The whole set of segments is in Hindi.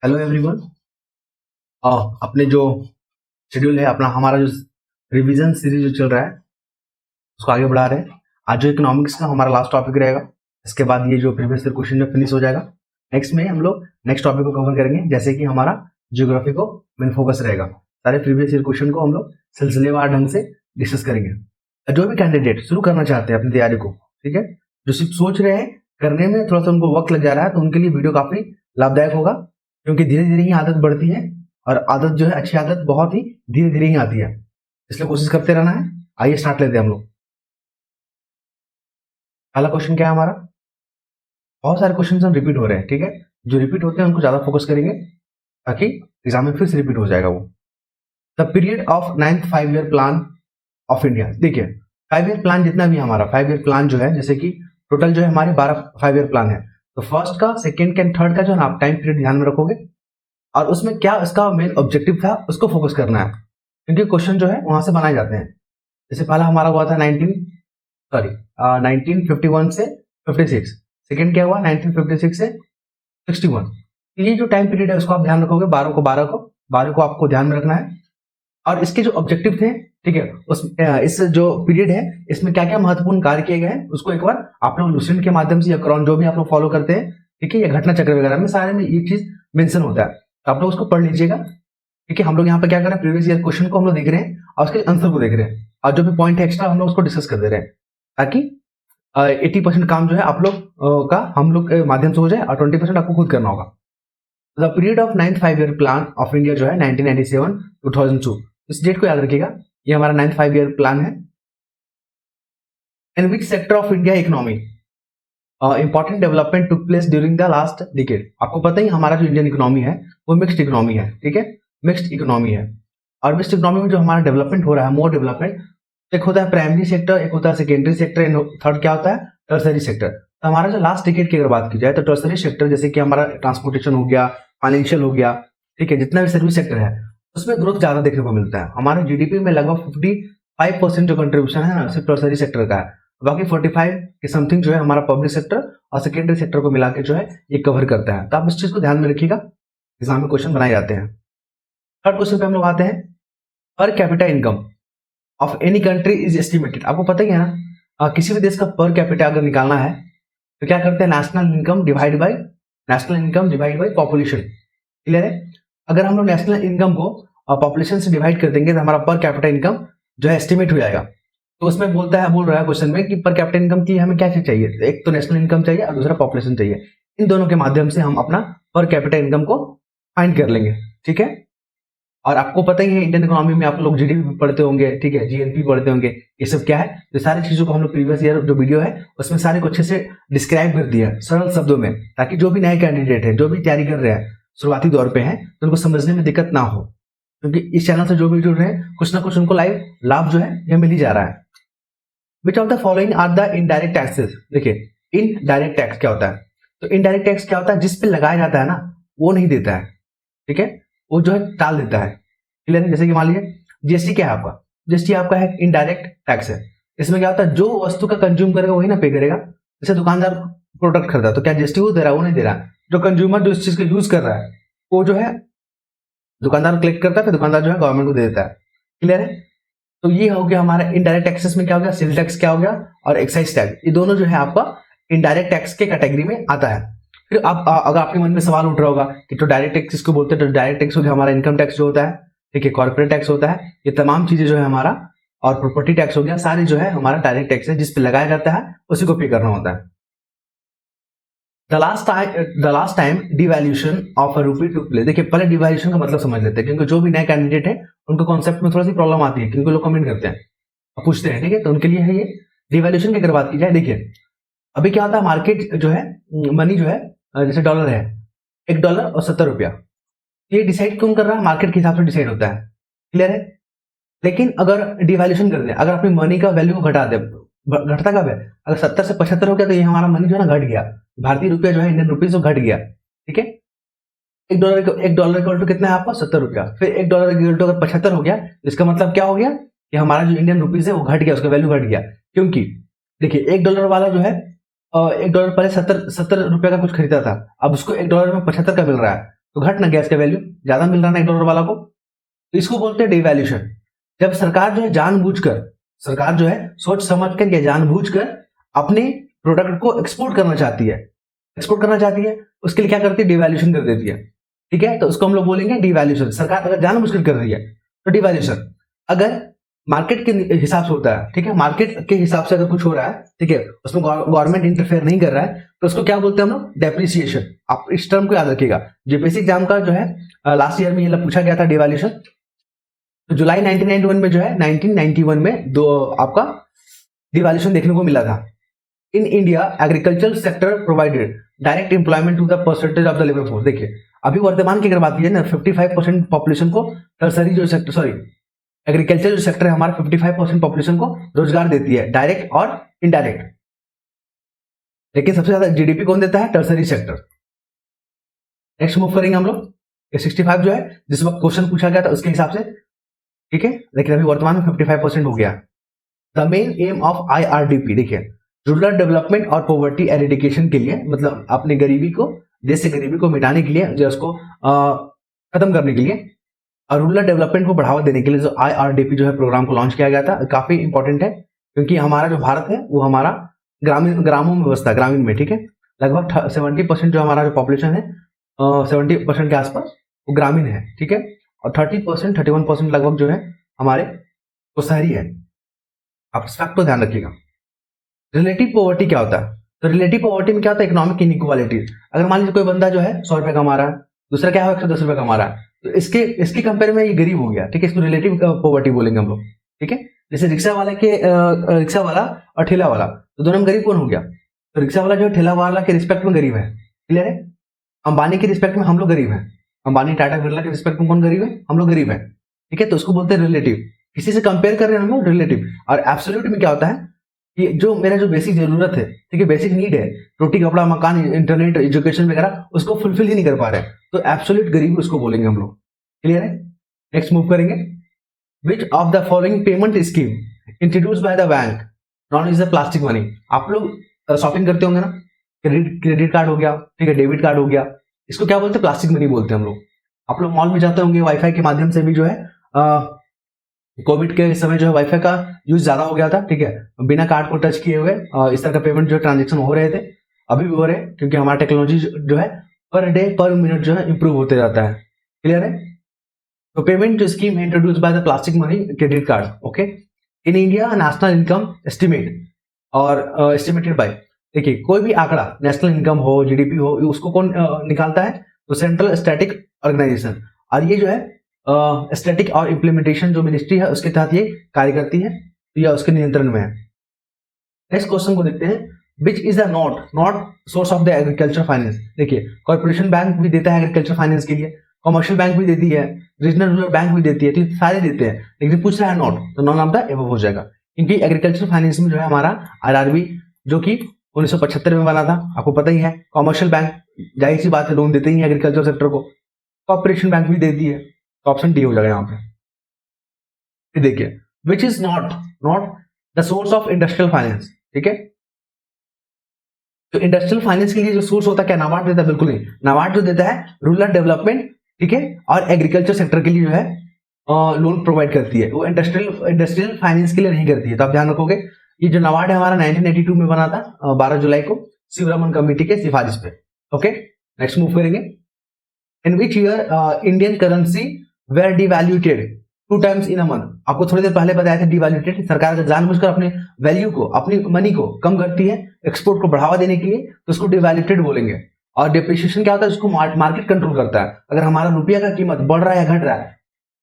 Hello everyone. अपने जो शेड्यूल है अपना हमारा जो रिवीजन सीरीज जो चल रहा है उसको आगे बढ़ा रहे हैं। आज जो इकोनॉमिक्स का हमारा लास्ट टॉपिक रहेगा, इसके बाद ये जो प्रीवियस ईयर क्वेश्चन में फिनिश हो जाएगा। नेक्स्ट में हम लोग नेक्स्ट टॉपिक को कवर करेंगे, जैसे कि हमारा जियोग्राफी को मेन फोकस रहेगा। सारे प्रीवियस ईयर क्वेश्चन को हम लोग सिलसिलेवार ढंग से डिस्कस करेंगे। जो भी कैंडिडेट शुरू करना चाहते हैं अपनी तैयारी को, ठीक है, जो सिर्फ सोच रहे हैं करने में थोड़ा सा उनको वक्त लग जा रहा है, तो उनके लिए वीडियो काफी लाभदायक होगा, क्योंकि धीरे धीरे ही आदत बढ़ती है और आदत जो है अच्छी आदत बहुत ही धीरे धीरे ही आती है, इसलिए कोशिश करते रहना है। आइए स्टार्ट लेते हैं हम लोग। पहला क्वेश्चन क्या है हमारा? बहुत सारे क्वेश्चन हम रिपीट हो रहे हैं, ठीक है, जो रिपीट होते हैं उनको ज्यादा फोकस करेंगे ताकि एग्जाम में फिर से रिपीट हो जाएगा वो। The period of 9th 5 year plan of India. देखिए 5 ईयर प्लान जितना भी हमारा 5 ईयर प्लान जो है, जैसे कि टोटल जो है हमारे 12 5 ईयर प्लान है, तो फर्स्ट का, सेकेंड का, थर्ड का जो है आप टाइम पीरियड ध्यान में रखोगे और उसमें क्या इसका मेन ऑब्जेक्टिव था उसको फोकस करना है, क्योंकि क्वेश्चन जो है वहां से बनाए जाते हैं। जैसे पहला हमारा हुआ था 1951 से 56, सेकेंड क्या हुआ 1956 से 61। ये जो टाइम पीरियड है उसको आप ध्यान रखोगे, 12 को आपको ध्यान में रखना है। और इसके जो ऑब्जेक्टिव थे, ठीक है, इस जो पीरियड है इसमें क्या क्या महत्वपूर्ण कार्य किए गए हैं उसको एक बार आप लोग लुसेंट के माध्यम से या क्रॉन जो भी आप लोग फॉलो करते हैं, ठीक है, या घटना चक्र वगैरह में सारे में ये चीज मेंशन होता है, तो आप लोग उसको पढ़ लीजिएगा। ठीक है, हम लोग यहाँ पे क्या कर रहे हैं, प्रीवियस ईयर क्वेश्चन को हम लोग देख रहे हैं और उसके आंसर को देख रहे हैं, और जो भी पॉइंट है एक्स्ट्रा हम लोग उसको डिस्कस कर दे रहे हैं, ताकि 80% काम जो है आप लोग का हम लोग के माध्यम से हो जाए और 20% आपको खुद करना होगा। The period of 9th 5 year plan of India जो है 1997 2002, इस डेट को याद रखिएगा, ये हमारा 9th 5 ईयर प्लान है। In which sector of India economy important development took place during the last decade. आपको पता ही हमारा जो इंडियन इकोनॉमी है वो मिक्स्ड इकोनॉमी है, ठीक है, मिक्स्ड इकोनॉमी है। और मिक्स्ड इकोनॉमी में जो हमारा डेवलपमेंट हो रहा है, मोर डेवलपमेंट, एक होता है प्राइमरी सेक्टर, एक होता है सेकेंडरी सेक्टर, थर्ड क्या होता है टर्सरी सेक्टर। तो हमारा जो लास्ट डिकेड की अगर बात की जाए तो टर्सरी सेक्टर, जैसे कि हमारा ट्रांसपोर्टेशन हो गया, फाइनेंशियल हो गया, ठीक है, जितना भी सर्विस सेक्टर है उसमें ग्रोथ ज्यादा देखने को मिलता है। हमारे जीडीपी में लगभग 55% जो कंट्रीब्यूशन है ना सिर्फ टर्सरी सेक्टर का है, बाकी 45 के समथिंग जो है हमारा पब्लिक सेक्टर और सेकेंडरी सेक्टर को मिला के जो है ये कवर करता है। तो आप इस चीज को ध्यान में रखिएगा, एग्जाम में क्वेश्चन बनाए जाते हैं। थर्ड क्वेश्चन पे हम लोग आते हैं, per capita income of any country is estimated. आपको पता ही है ना, किसी भी देश का पर कैपिटा अगर निकालना है तो क्या करते हैं, national income divide by population. Clear है? अगर हम लोग नेशनल इनकम को पॉपुलेशन से डिवाइड कर देंगे तो हमारा पर कैपिटा इनकम जो है एस्टिमेट हो जाएगा। तो उसमें बोल रहा है क्वेश्चन में कि पर कैपिटा इनकम की हमें क्या चीज चाहिए, तो एक तो नेशनल इनकम चाहिए और दूसरा पॉपुलेशन चाहिए। इन दोनों के माध्यम से हम अपना पर कैपिटा इनकम को फाइंड कर लेंगे, ठीक है। और आपको पता ही है इंडियन इकोनॉमी में आप लोग जीडीपी पढ़ते होंगे, ठीक है, जीएनपी पढ़ते होंगे, ये सब क्या है, तो सारी चीजों को हम लोग प्रीवियस ईयर जो वीडियो है उसमें सारे को अच्छे से डिस्क्राइब कर दिया सरल शब्दों में, ताकि जो भी नए कैंडिडेट है, जो भी तैयारी कर रहे हैं, शुरुआती दौर पे हैं, तो उनको समझने में दिक्कत ना हो, क्योंकि इस चैनल से जो भी जुड़ रहे हैं कुछ ना कुछ उनको लाइव लाभ जो है यह मिल ही जा रहा है। Which of the following are the indirect taxes. देखिए इनडायरेक्ट टैक्स क्या होता है, तो इनडायरेक्ट टैक्स क्या होता है, जिस पे लगाया जाता है ना वो नहीं देता है, ठीक है, वो जो है टाल देता है। क्लियर है? जैसे कि मान लीजिए जीएसटी क्या है आपका, जीएसटी आपका है इनडायरेक्ट टैक्स है। इसमें क्या होता है, जो वस्तु का कंज्यूम करेगा वही ना पे करेगा। जैसे दुकानदार प्रोडक्ट खरीदा तो क्या जीएसटी वो दे रहा है, वो नहीं दे रहा। जो कंज्यूमर जो इस चीज को यूज कर रहा है वो जो है दुकानदार कलेक्ट करता है, फिर दुकानदार जो है गवर्नमेंट को दे देता है। क्लियर है? तो ये हो गया हमारा इनडायरेक्ट टैक्सेस में क्या हो गया, सेल टैक्स क्या हो गया और एक्साइज टैक्स, ये दोनों जो है आपका इनडायरेक्ट टैक्स के कैटेगरी में आता है। फिर आप अगर आपके मन में सवाल उठ रहा होगा कि तो डायरेक्ट टैक्स किसको बोलते हैं, तो डायरेक्ट टैक्स हो गया हमारा इनकम टैक्स जो होता है, ठीक है, कॉर्पोरेट टैक्स होता है, ये तमाम चीजें जो है हमारा, और प्रॉपर्टी टैक्स हो गया, सारी जो है हमारा डायरेक्ट टैक्स है, जिस पे लगाया जाता है उसी को पे करना होता है। The last time devaluation of a rupee took place. देखिए पहले डिवैल्यूशन का मतलब समझ लेते हैं, क्योंकि जो भी नए कैंडिडेट है उनको कॉन्सेप्ट में थोड़ा सी प्रॉब्लम आती है, क्योंकि लोग कमेंट करते हैं, पूछते हैं, ठीक है, तो उनके लिए है ये डिवैल्यूशन की अगर बात की जाए। देखिए अभी क्या होता है, मार्केट जो है, मनी जो है, जैसे डॉलर है, $1 और 70 रुपया, ये डिसाइड कौन कर रहा है, मार्केट के हिसाब से डिसाइड होता है। क्लियर है? लेकिन अगर डिवैल्यूशन कर दे, अगर अपनी मनी का वैल्यू को घटा दे, घटता कब है, अगर 70 से 75 हो गया तो ये हमारा मनी जो है ना घट गया, भारतीय रुपया जो है इंडियन रुपीज घट गया, ठीक है। $1 इक्वल टू कितना है आपका, 70 रुपया। फिर $1 इक्वल टू अगर 75 हो गया, इसका मतलब क्या हो गया कि हमारा जो इंडियन रुपीज है वो घट गया, उसका वैल्यू घट गया। क्योंकि देखिए $1 वाला जो है $1 पहले 70 रुपए का कुछ खरीदा था, अब उसको $1 में 75 का मिल रहा है, तो घट ना गया इसका वैल्यू, ज्यादा मिल रहा ना $1 वाला को, तो इसको बोलते हैं डिवैल्यूएशन। जब सरकार जो है जानबूझकर, सरकार जो है सोच समझ कर या जानबूझकर अपने प्रोडक्ट को एक्सपोर्ट करना चाहती है, उसके लिए क्या करती है, डिवैल्यूएशन कर देती है। ठीक है, तो उसको हम लोग बोलेंगे डिवैल्यूएशन। सरकार अगर जानबूझकर कर रही है तो डिवैल्यूएशन। अगर मार्केट के हिसाब से होता है, ठीक है, मार्केट के हिसाब से अगर कुछ हो रहा है, ठीक है, उसमें गवर्नमेंट इंटरफेयर नहीं कर रहा है, तो उसको क्या बोलते हैं हम लोग, डेप्रिसिएशन। आप इस टर्म को याद रखिएगा, जेपीएससी एग्जाम का जो है लास्ट ईयर में ये पूछा गया था डिवैल्यूएशन। तो जुलाई 1991 में जो है 1991 में दो आपका डिवैल्यूएशन देखने को मिला था। In India agriculture sector provided direct employment to the percentage of the labour force. देखिए अभी वर्तमान की अगर बात की ना, 55% पॉपुलेशन को टर्सरी जो सेक्टर, सॉरी एग्रीकल्चर जो सेक्टर है हमारा 55% पॉपुलेशन को रोजगार देती है, डायरेक्ट और इनडायरेक्ट। लेकिन सबसे ज्यादा जीडीपी कौन देता है, टर्सरी सेक्टर। नेक्स्ट मूव करेंगे हम लोग, 65 जो है जिस वक्त क्वेश्चन पूछा गया था उसके हिसाब से, ठीक है, लेकिन अभी वर्तमान में 55% हो गया। The main M of IRDP, देखिए रूरल डेवलपमेंट और पॉवर्टी एरिडिकेशन के लिए, मतलब अपनी गरीबी को, देश से गरीबी को मिटाने के लिए, जो उसको खत्म करने के लिए और रूरल डेवलपमेंट को बढ़ावा देने के लिए जो IRDP जो है प्रोग्राम को लॉन्च किया गया था, काफी इंपॉर्टेंट है क्योंकि हमारा जो भारत है वो हमारा ग्रामों में बसता है, ग्रामीण में, ठीक है, लगभग 70% जो हमारा जो पॉपुलेशन है 70% के आसपास वो ग्रामीण है, ठीक है, और 30% 31% लगभग जो है हमारे वो शहरी है। आप इस फैक्ट को ध्यान रखिएगा। रिलेटिव पॉवर्टी क्या होता है, तो रिलेटिव पॉवर्टी में क्या होता है, इकोनॉमिक इनइक्वालिटी। अगर मान लीजिए कोई बंदा जो है 100 रुपए कमा रहा है, दूसरा क्या है 110 रुपए कमा रहा है, तो इसके कंपेयर में ये गरीब हो गया, ठीक है, इसको रिलेटिव पॉवर्टी बोलेंगे हम लोग, ठीक है। जैसे रिक्शा वाला और ठेला वाला, तो दोनों में गरीब कौन हो गया, तो रिक्शा वाला जो है ठेला वाला के रिस्पेक्ट में गरीब है, क्लियर है। अंबानी के रिस्पेक्ट में हम लोग गरीब हैं, अंबानी टाटा बिरला के रिस्पेक्ट में कौन गरीब है, हम लोग गरीब है, ठीक है, तो उसको बोलते हैं रिलेटिव। किसी से कंपेयर कर रहे हैं हम लोग, रिलेटिव। और एब्सोल्यूट में क्या होता है कि जो मेरा जो बेसिक जरूरत है, ठीक है, बेसिक नीड है, रोटी कपड़ा मकान इंटरनेट एजुकेशन वगैरह, उसको फुलफिल ही नहीं कर पा रहे, तो एब्सोल्यूट गरीब उसको बोलेंगे हम लोग, क्लियर है। नेक्स्ट मूव करेंगे, विच of the following payment scheme introduce by the bank non is the plastic money. आप लोग शॉपिंग करते होंगे ना, क्रेडिट कार्ड हो गया, ठीक है, डेबिट कार्ड हो गया, इसको क्या बोलते हैं, प्लास्टिक मनी बोलते हैं हम लोग। आप लोग मॉल में जाते होंगे, वाईफाई के माध्यम से भी जो है कोविड के समय जो है वाईफाई का यूज ज्यादा हो गया था, ठीक है, बिना कार्ड को टच किए हुए इस तरह का पेमेंट जो ट्रांजेक्शन हो रहे थे, अभी भी हो रहे हैं क्योंकि हमारा टेक्नोलॉजी जो है पर डे पर मिनट जो है इंप्रूव होते जाता है, क्लियर है। तो पेमेंट जो स्कीम है introduce by the plastic money credit card, okay. In India national income estimate और एस्टिमेटेड बाय, देखिए कोई भी आंकड़ा, नेशनल इनकम हो, जीडीपी हो, उसको कौन निकालता है, तो सेंट्रल स्टैटिक ऑर्गेनाइजेशन, और ये जो है स्टैटिक और इम्प्लीमेंटेशन जो मिनिस्ट्री है उसके तहत ये कार्य करती है, या उसके नियंत्रण में है। नेक्स्ट क्वेश्चन को देखते हैं, which is the not source of the agriculture finance. देखिए कॉर्पोरेशन बैंक भी देता है एग्रीकल्चर फाइनेंस के लिए, कमर्शियल बैंक भी देती है, रीजनल रूरल बैंक भी देती है, तो सारे देते हैं, लेकिन पूछ रहा है नॉट, तो नॉन ऑफ द एबव हो जाएगा, क्योंकि एग्रीकल्चर फाइनेंस में जो है हमारा आरआरबी जो कि 1975 में बना था, आपको पता ही है। कमर्शियल बैंक जाहिर सी बात है लोन देते ही है एग्रीकल्चर सेक्टर को, कॉर्पोरेशन बैंक भी देती है, तो ऑप्शन डी हो जाएगा यहाँ पे। देखिए which is not the source of industrial finance, ठीक है, तो इंडस्ट्रियल फाइनेंस के लिए जो सोर्स होता है क्या नाबार्ड देता है, बिल्कुल नहीं, नाबार्ड जो देता है रूरल डेवलपमेंट, ठीक है, और एग्रीकल्चर सेक्टर के लिए जो है लोन प्रोवाइड करती है, वो इंडस्ट्रियल फाइनेंस के लिए नहीं करती है। तो आप ध्यान रखोगे ये जो नाबार्ड है हमारा 1982 में बना था 12 जुलाई को शिवरमन कमेटी के सिफारिश पे, ओके। नेक्स्ट मूव करेंगे, in which year Indian currency were devalued 2 times in a month. आपको थोड़ी देर पहले बताया था डिवैल्यूटेड, सरकार अगर जानबूझकर अपने वैल्यू को, अपनी मनी को कम करती है एक्सपोर्ट को बढ़ावा देने के लिए, तो उसको डिवैल्यूटेड बोलेंगे। और डिप्रिसिएशन क्या होता है, उसको मार्केट कंट्रोल करता है। अगर हमारा रुपया का कीमत बढ़ रहा है या घट रहा है,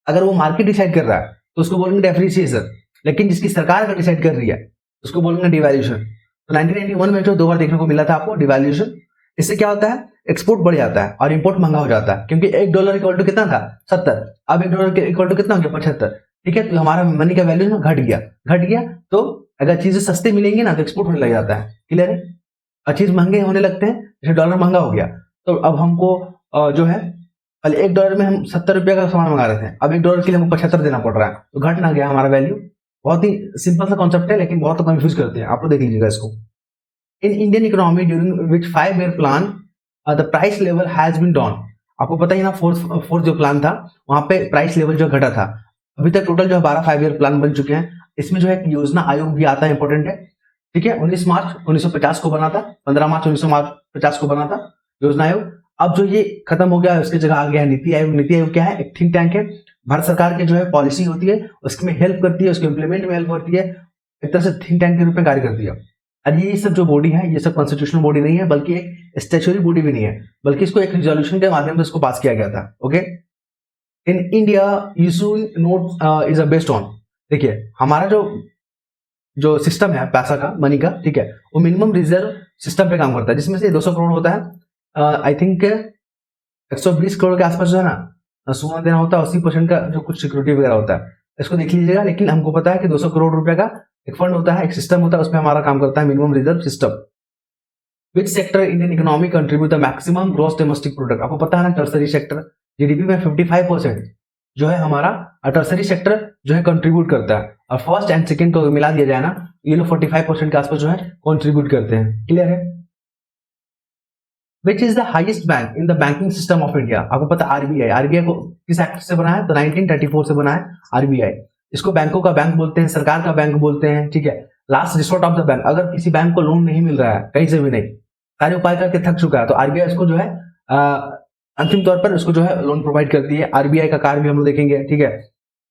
अगर वो मार्केट डिसाइड कर रहा है तो उसको बोलेंगे डेप्रिसिएशन, लेकिन जिसकी सरकार अगर डिसाइड कर रही है उसको बोलेंगे डिवैल्यूएशन। तो 1991 में जो 2 बार देखने को मिला था आपको डिवैल्यूएशन, इससे क्या होता है, एक्सपोर्ट बढ़ जाता है और इंपोर्ट महंगा हो जाता है, क्योंकि $1 इक्वल टू कितना था 70, अब $1 इक्वल टू कितना हो गया 75, ठीक है, तो हमारा मनी का वैल्यू ना घट गया। तो अगर चीजें सस्ती मिलेंगी ना तो एक्सपोर्ट होने लग जाता है, क्लियर है। और चीज महंगे होने लगते हैं, जैसे डॉलर महंगा हो गया तो अब हमको जो है पहले $1 में हम 70 रुपये का सामान मंगा रहे थे, अब $1 के लिए हमको 75 देना पड़ रहा है, तो घट ना गया हमारा वैल्यू। बहुत ही सिंपल सा कॉन्सेप्ट है, लेकिन बहुत कंफ्यूज करते हैं, आप लोग देख लीजिएगा इसको। In Indian economy during which 5-year plan the price level has been down. आपको पता ही ना, फोर्थ जो प्लान था वहां पे प्राइस लेवल जो घटा था। अभी तक टोटल जो है 12 5 ईयर प्लान बन चुके हैं। इसमें जो है योजना आयोग भी आता है, इंपॉर्टेंट है, ठीक है। 19 मार्च 1950 को बना था, 15 मार्च 1950 को बना था योजना आयोग। अब जो ये खत्म हो गया, उसकी जगह आ गया है नीति आयोग। नीति आयोग क्या है? एक थिंक टैंक है, भारत सरकार की जो है पॉलिसी होती है उसमें हेल्प करती है, उसके इंप्लीमेंट में हेल्प करती है, एक तरह से थिंक टैंक के रूप में कार्य करती है। और ये सब जो बॉडी है, ये सब कॉन्स्टिट्यूशनल बॉडी नहीं है, बल्कि एक स्टैच्यूटरी बॉडी भी नहीं है, बल्कि इसको एक रिजोल्यूशन के माध्यम से इसको पास किया गया था। Okay, in India usual note is based on, देखिए हमारा जो सिस्टम है पैसा का, मनी का, ठीक है, वो मिनिमम रिजर्व सिस्टम पे काम करता है, जिसमें से 200 करोड़ होता है। आई थिंक 120 करोड़ के आसपास जो है ना सोना देना होता है, 80% का जो कुछ सिक्योरिटी वगैरह होता है, इसको देख लीजिएगा। लेकिन हमको पता है कि 200 करोड़ रुपए का एक फंड होता है, एक सिस्टम होता है, उसमें हमारा काम करता है minimum reserve system. Which sector Indian economy contribute the maximum gross domestic product? आपको पता है ना, टर्सरी सेक्टर जीडीपी में 55% जो है हमारा टर्सरी सेक्टर जो है कंट्रीब्यूट करता है, और फर्स्ट एंड सेकंड को मिला दिया जाए ना, ये लोग 45% के आसपास जो है कंट्रीब्यूट करते हैं। क्लियर है? Which is the highest bank in the banking system of India? आपको पता आरबीआई, आरबीआई को किस एक्ट से बना है? तो 1934 से बना है आरबीआई। इसको बैंकों का बैंक बोलते हैं, सरकार का बैंक बोलते हैं, ठीक है, last resort of the bank. अगर किसी बैंक को लोन नहीं मिल रहा है कहीं से भी नहीं, सारे उपाय करके थक चुका है, तो आरबीआई इसको जो है अंतिम तौर पर उसको जो है लोन प्रोवाइड करती है। आरबीआई का कार्य भी हम लोग देखेंगे, ठीक है,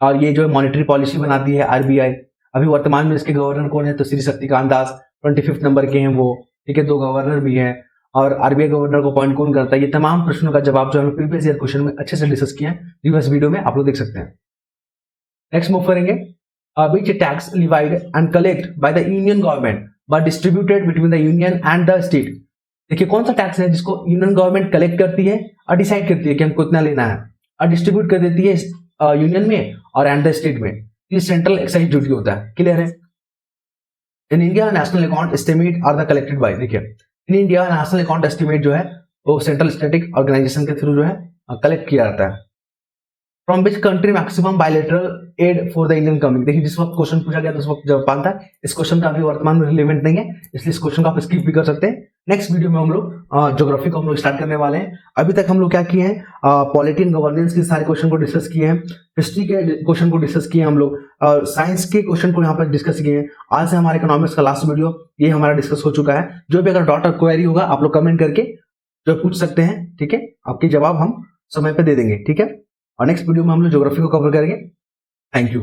और ये जो है मॉनेटरी पॉलिसी बनाती है आरबीआई। अभी वर्तमान में इसके गवर्नर कौन है? तो श्री शक्तिकांत दास 25 नंबर के हैं वो, ठीक है, 2 गवर्नर भी हैं। और आरबीआई गवर्नर को अपॉइंट कौन करता है? ये तमाम प्रश्नों का जवाब जो हम प्रीवियस ईयर क्वेश्चन में अच्छे से डिस्कस किए हैं, प्रीवियस वीडियो में आप लोग देख सकते हैं। नेक्स्ट मूव करेंगे, which tax levied and collect by the union government but distributed between the union and the state? देखिए कौन सा टैक्स है जिसको यूनियन गवर्नमेंट कलेक्ट करती है और डिसाइड करती है कि हमको इतना लेना है, और डिस्ट्रीब्यूट कर देती है यूनियन में और एंड द स्टेट में। ये सेंट्रल एक्साइज ड्यूटी होता है। क्लियर है? In India national account estimate are the collected by, देखिए in India national account estimate जो है वो सेंट्रल स्टैटिक ऑर्गेनाइजेशन के थ्रू जो है कलेक्ट किया जाता है। From which country maximum bilateral aid for the Indian coming? देखिए जिस वक्त क्वेश्चन पूछा गया उस वक्त जवाब पाता है, इस क्वेश्चन का अभी वर्तमान में रिलेवेंट नहीं है, इसलिए इस क्वेश्चन को आप स्किप भी कर सकते हैं। नेक्स्ट वीडियो में हम लोग ज्योग्राफी को हम लोग स्टार्ट करने वाले हैं। अभी तक हम लोग क्या किए हैं, पॉलिटी एंड गवर्नेंस के सारे क्वेश्चन को डिस्कस किए हैं, हिस्ट्री के क्वेश्चन को डिस्कस किए हैं हम लोग, साइंस के क्वेश्चन को यहाँ पर डिस्कस किए हैं। आज से हमारे इकोनॉमिक्स का लास्ट वीडियो ये हमारा डिस्कस हो चुका है। जो भी अगर डाउट और क्वेरी होगा आप लोग कमेंट करके जो पूछ सकते हैं, ठीक है, आपके जवाब हम समय पे दे देंगे, ठीक है। और नेक्स्ट वीडियो में हम लोग ज्योग्राफी को कवर करेंगे। Thank you.